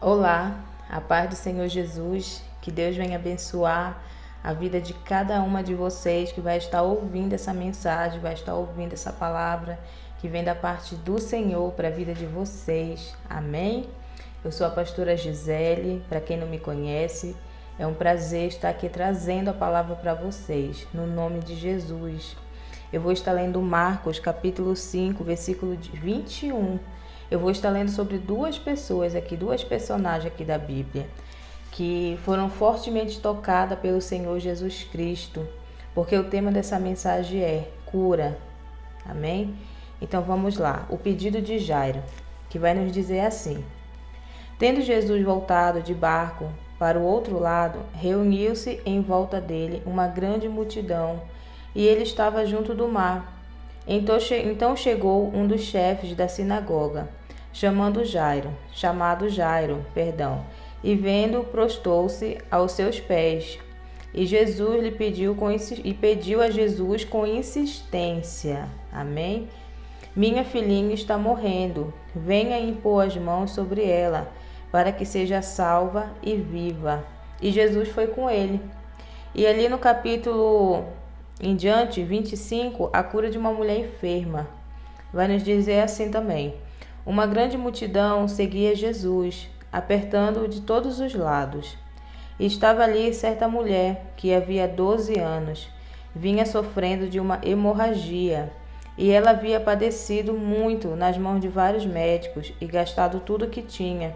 Olá, a paz do Senhor Jesus, que Deus venha abençoar a vida de cada uma de vocês que vai estar ouvindo essa mensagem, vai estar ouvindo essa palavra que vem da parte do Senhor para a vida de vocês. Amém? Eu sou a pastora Gisele, para quem não me conhece, é um prazer estar aqui trazendo a palavra para vocês, no nome de Jesus. Eu vou estar lendo Marcos, capítulo 5, versículo 21. Eu vou estar lendo sobre duas pessoas aqui, duas personagens aqui da Bíblia, que foram fortemente tocadas pelo Senhor Jesus Cristo, porque o tema dessa mensagem é cura. Amém? Então vamos lá. O pedido de Jairo, que vai nos dizer assim: Tendo Jesus voltado de barco para o outro lado, reuniu-se em volta dele uma grande multidão, e ele estava junto do mar. Então chegou um dos chefes da sinagoga, chamado Jairo, e vendo, prostou-se aos seus pés. E Jesus lhe pediu a Jesus com insistência. Amém? Minha filhinha está morrendo. Venha impor as mãos sobre ela, para que seja salva e viva. E Jesus foi com ele. E ali no capítulo em diante, 25, a cura de uma mulher enferma. Vai nos dizer assim também: uma grande multidão seguia Jesus, apertando-o de todos os lados. E estava ali certa mulher, que havia 12 anos, vinha sofrendo de uma hemorragia, e ela havia padecido muito nas mãos de vários médicos e gastado tudo o que tinha,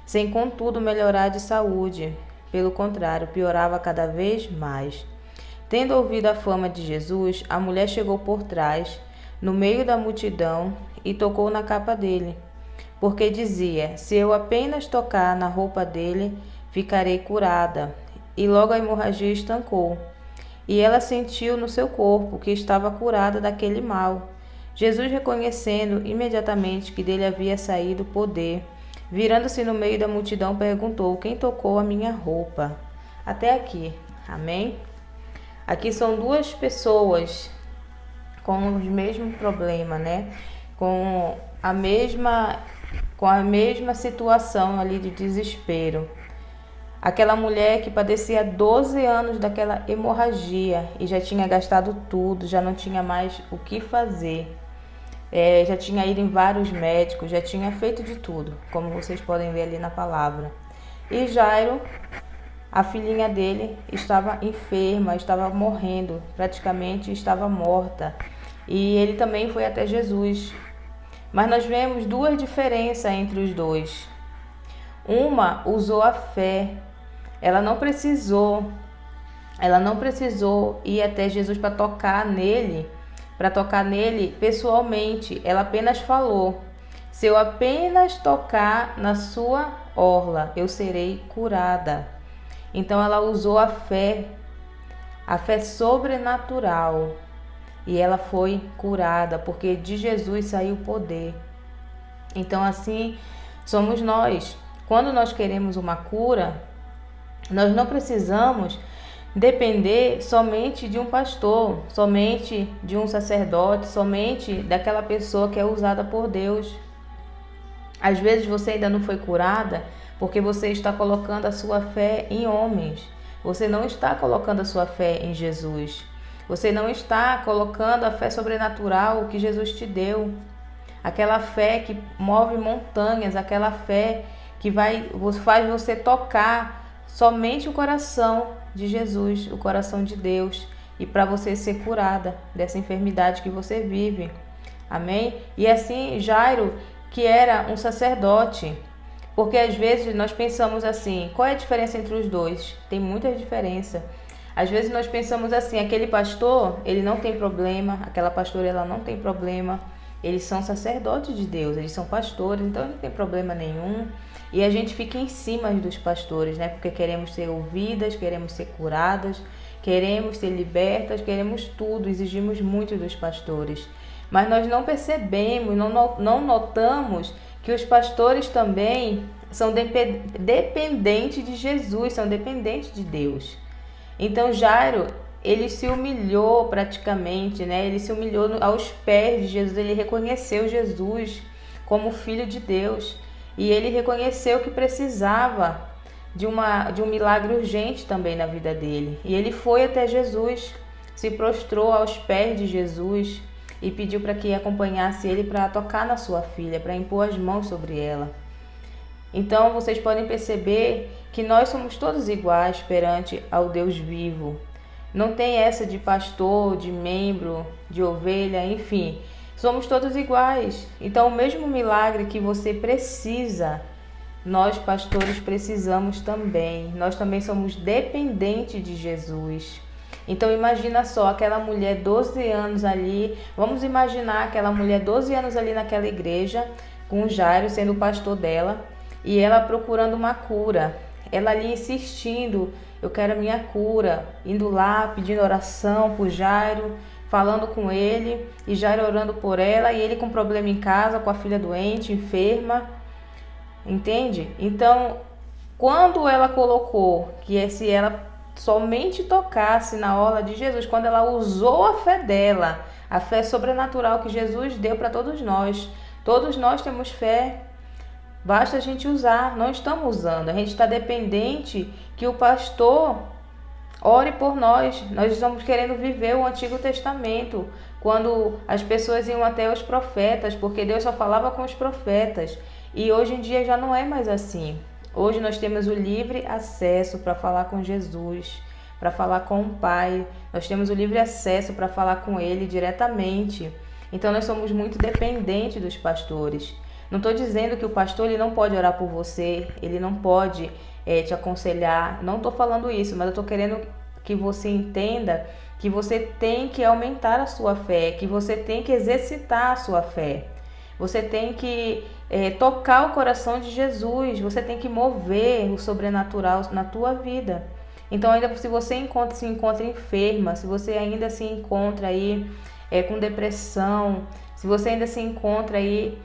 sem contudo melhorar de saúde. Pelo contrário, piorava cada vez mais. Tendo ouvido a fama de Jesus, a mulher chegou por trás, no meio da multidão, e tocou na capa dele, porque dizia: se eu apenas tocar na roupa dele, ficarei curada. E logo a hemorragia estancou, e ela sentiu no seu corpo que estava curada daquele mal. Jesus, reconhecendo imediatamente que dele havia saído poder, virando-se no meio da multidão, perguntou: quem tocou a minha roupa? Até aqui. Amém? Aqui são duas pessoas com o mesmo problema, né? Com a mesma situação ali de desespero. Aquela mulher que padecia 12 anos daquela hemorragia e já tinha gastado tudo, já não tinha mais o que fazer. Já tinha ido em vários médicos, já tinha feito de tudo, como vocês podem ver ali na palavra. E Jairo, a filhinha dele, estava enferma, estava morrendo, praticamente estava morta. E ele também foi até Jesus. Mas nós vemos duas diferenças entre os dois. Uma usou a fé. Ela não precisou ir até Jesus para tocar nele pessoalmente. Ela apenas falou: se eu apenas tocar na sua orla, eu serei curada. Então ela usou a fé sobrenatural, e ela foi curada, porque de Jesus saiu poder. Então assim somos nós. Quando nós queremos uma cura, nós não precisamos depender somente de um pastor, somente de um sacerdote, somente daquela pessoa que é usada por Deus. Às vezes você ainda não foi curada porque você está colocando a sua fé em homens. Você não está colocando a sua fé em Jesus. Você não está colocando a fé sobrenatural que Jesus te deu. Aquela fé que move montanhas, aquela fé que faz você tocar somente o coração de Jesus, o coração de Deus, e para você ser curada dessa enfermidade que você vive. Amém? E assim, Jairo, que era um sacerdote, porque às vezes nós pensamos assim: qual é a diferença entre os dois? Tem muita diferença. Às vezes nós pensamos assim: aquele pastor, ele não tem problema, aquela pastora, ela não tem problema. Eles são sacerdotes de Deus, eles são pastores, então não tem problema nenhum. E a gente fica em cima dos pastores, né? Porque queremos ser ouvidas, queremos ser curadas, queremos ser libertas, queremos tudo, exigimos muito dos pastores. Mas nós não percebemos, não notamos que os pastores também são dependentes de Jesus, são dependentes de Deus. Então Jairo, ele se humilhou praticamente, né? Ele se humilhou aos pés de Jesus, ele reconheceu Jesus como Filho de Deus. e ele reconheceu que precisava de um milagre urgente também na vida dele. E ele foi até Jesus, se prostrou aos pés de Jesus e pediu para que acompanhasse ele para tocar na sua filha, para impor as mãos sobre ela. Então vocês podem perceber que nós somos todos iguais perante ao Deus vivo. Não tem essa de pastor, de membro, de ovelha, enfim. Somos todos iguais. Então o mesmo milagre que você precisa, nós pastores precisamos também. Nós também somos dependentes de Jesus. Então imagina só, aquela mulher 12 anos ali, vamos imaginar aquela mulher 12 anos ali naquela igreja, com o Jairo sendo o pastor dela, e ela procurando uma cura. Ela ali insistindo, eu quero a minha cura, indo lá, pedindo oração por Jairo, falando com ele, e Jairo orando por ela, e ele com problema em casa, com a filha doente, enferma. Entende? Então, quando ela colocou que se ela somente tocasse na orla de Jesus, quando ela usou a fé dela, a fé sobrenatural que Jesus deu para todos nós temos fé, basta a gente usar, não estamos usando, a gente está dependente que o pastor ore por nós estamos querendo viver o Antigo Testamento, quando as pessoas iam até os profetas, porque Deus só falava com os profetas, e hoje em dia já não é mais assim. Hoje nós temos o livre acesso para falar com Jesus, para falar com o Pai. Nós temos o livre acesso para falar com Ele diretamente. Então nós somos muito dependentes dos pastores. Não estou dizendo que o pastor ele não pode orar por você, ele não pode te aconselhar. Não estou falando isso, mas eu estou querendo que você entenda que você tem que aumentar a sua fé, que você tem que exercitar a sua fé. Você tem que tocar o coração de Jesus, você tem que mover o sobrenatural na tua vida. Então, ainda se você se encontra enferma, se você ainda se encontra aí com depressão, se você ainda se encontra aí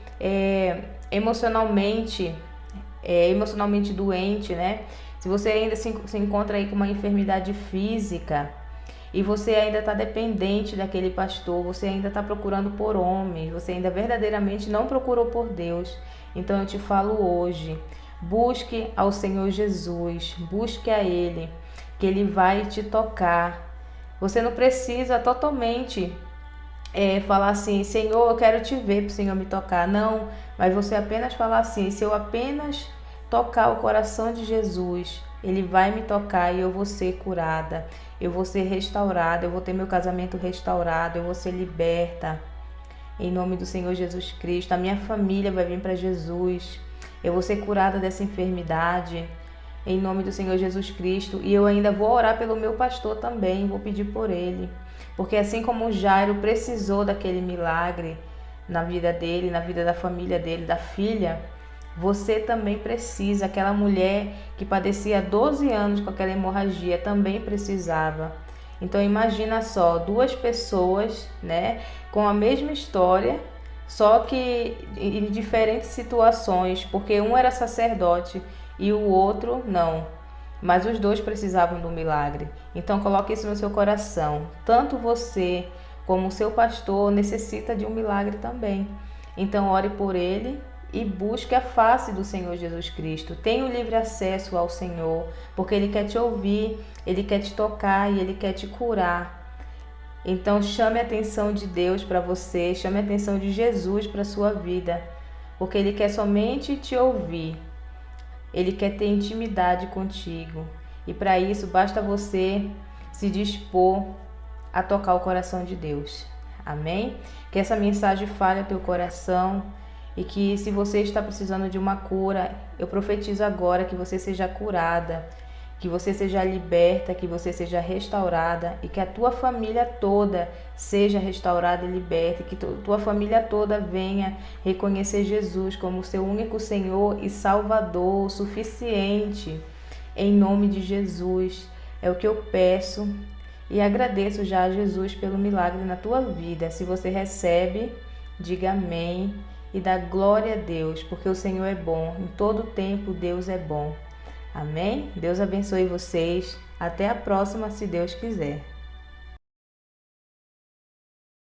emocionalmente doente, né? Se você ainda se encontra aí com uma enfermidade física, e você ainda está dependente daquele pastor, você ainda está procurando por homens, você ainda verdadeiramente não procurou por Deus. Então eu te falo hoje, busque ao Senhor Jesus, busque a Ele, que Ele vai te tocar. Você não precisa totalmente falar assim, Senhor, eu quero te ver para o Senhor me tocar. Não, mas você apenas falar assim, se eu apenas tocar o coração de Jesus, Ele vai me tocar e eu vou ser curada, eu vou ser restaurada, eu vou ter meu casamento restaurado, eu vou ser liberta. Em nome do Senhor Jesus Cristo, a minha família vai vir para Jesus, eu vou ser curada dessa enfermidade, em nome do Senhor Jesus Cristo. E eu ainda vou orar pelo meu pastor também, vou pedir por ele, porque assim como o Jairo precisou daquele milagre na vida dele, na vida da família dele, da filha, você também precisa. Aquela mulher que padecia 12 anos com aquela hemorragia também precisava. Então imagina só, duas pessoas, né, com a mesma história, só que em diferentes situações, porque um era sacerdote e o outro não. Mas os dois precisavam do milagre. Então coloque isso no seu coração. Tanto você como o seu pastor necessita de um milagre também. Então ore por ele e busque a face do Senhor Jesus Cristo. Tenha o livre acesso ao Senhor, porque Ele quer te ouvir, Ele quer te tocar e Ele quer te curar. Então chame a atenção de Deus para você, chame a atenção de Jesus para a sua vida, porque Ele quer somente te ouvir. Ele quer ter intimidade contigo. E para isso basta você se dispor a tocar o coração de Deus. Amém? Que essa mensagem fale ao teu coração. E que se você está precisando de uma cura, eu profetizo agora que você seja curada, que você seja liberta, que você seja restaurada e que a tua família toda seja restaurada e liberta, e que tua família toda venha reconhecer Jesus como seu único Senhor e Salvador, suficiente, em nome de Jesus. É o que eu peço e agradeço já a Jesus pelo milagre na tua vida. Se você recebe, diga amém. E dá glória a Deus, porque o Senhor é bom. Em todo tempo, Deus é bom. Amém? Deus abençoe vocês. Até a próxima, se Deus quiser.